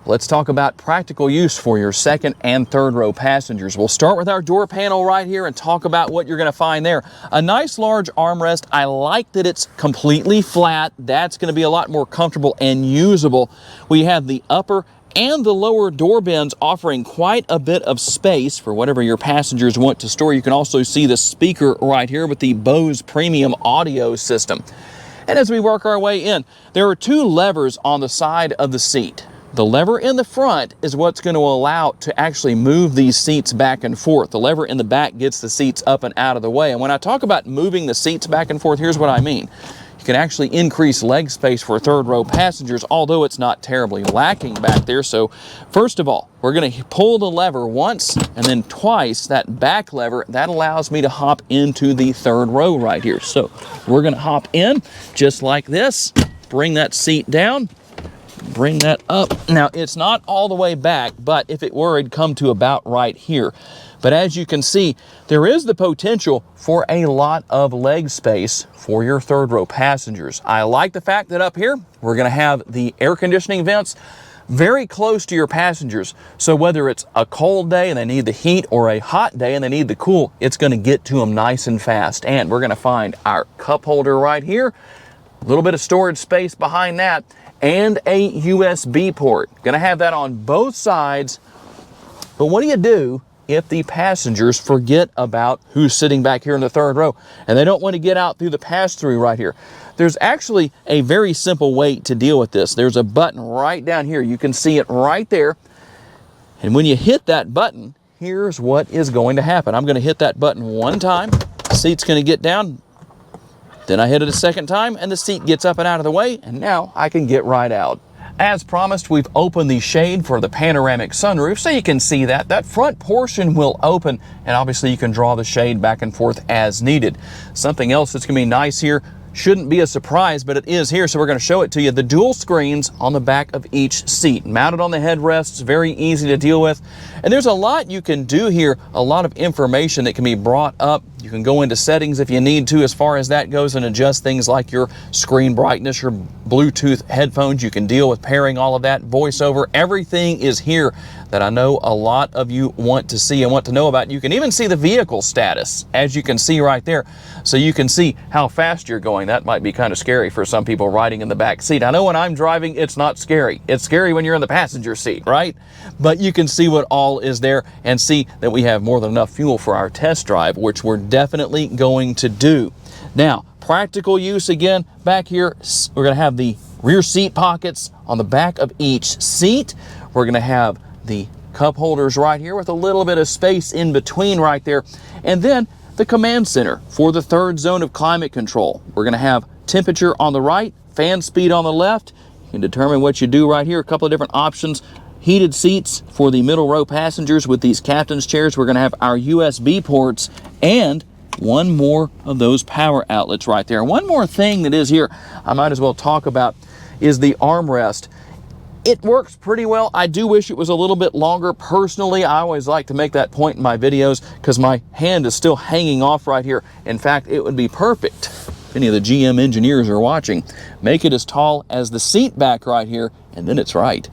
let's talk about practical use for your second and third row passengers. We'll start with our door panel right here and talk about what you're going to find there. A nice large armrest. I like that it's completely flat. That's going to be a lot more comfortable and usable. We have the upper and the lower door bins offering quite a bit of space for whatever your passengers want to store. You can also see the speaker right here with the Bose premium audio system. And as we work our way in, there are two levers on the side of the seat. The lever in the front is what's going to allow to actually move these seats back and forth. The lever in the back gets the seats up and out of the way. And when I talk about moving the seats back and forth, here's what I mean. You can actually increase leg space for third row passengers, although it's not terribly lacking back there. So first of all, we're going to pull the lever once and then twice, that back lever. That allows me to hop into the third row right here. So we're going to hop in just like this, bring that seat down, bring that up. Now, it's not all the way back, but if it were, it'd come to about right here. But as you can see, there is the potential for a lot of leg space for your third row passengers. I like the fact that up here, we're going to have the air conditioning vents very close to your passengers. So whether it's a cold day and they need the heat or a hot day and they need the cool, it's going to get to them nice and fast. And we're going to find our cup holder right here, a little bit of storage space behind that, and a USB port. Going to have that on both sides. But what do you do if the passengers forget about who's sitting back here in the third row and they don't want to get out through the pass-through right here? There's actually a very simple way to deal with this. There's a button right down here. You can see it right there. And when you hit that button, here's what is going to happen. I'm going to hit that button one time. The seat's going to get down. Then I hit it a second time and the seat gets up and out of the way, and now I can get right out. As promised, we've opened the shade for the panoramic sunroof so you can see that. That front portion will open, and obviously you can draw the shade back and forth as needed. Something else that's going to be nice here, shouldn't be a surprise, but it is here, so we're going to show it to you. The dual screens on the back of each seat, mounted on the headrests, very easy to deal with. And there's a lot you can do here, a lot of information that can be brought up. You can go into settings if you need to as far as that goes and adjust things like your screen brightness, your Bluetooth headphones. You can deal with pairing all of that, voiceover. Everything is here that I know a lot of you want to see and want to know about. You can even see the vehicle status, as you can see right there. So you can see how fast you're going. That might be kind of scary for some people riding in the back seat. I know when I'm driving, it's not scary. It's scary when you're in the passenger seat, right? But you can see what all is there and see that we have more than enough fuel for our test drive, which we're definitely going to do. Now, practical use again, back here, we're going to have the rear seat pockets on the back of each seat. We're going to have the cup holders right here with a little bit of space in between right there. And then the command center for the third zone of climate control. We're going to have temperature on the right, fan speed on the left. You can determine what you do right here. A couple of different options. Heated seats for the middle row passengers with these captain's chairs. We're going to have our USB ports and one more of those power outlets right there. One more thing that is here I might as well talk about is the armrest. It works pretty well. I do wish it was a little bit longer. Personally, I always like to make that point in my videos because my hand is still hanging off right here. In fact, it would be perfect if any of the GM engineers are watching. Make it as tall as the seat back right here, and then it's right.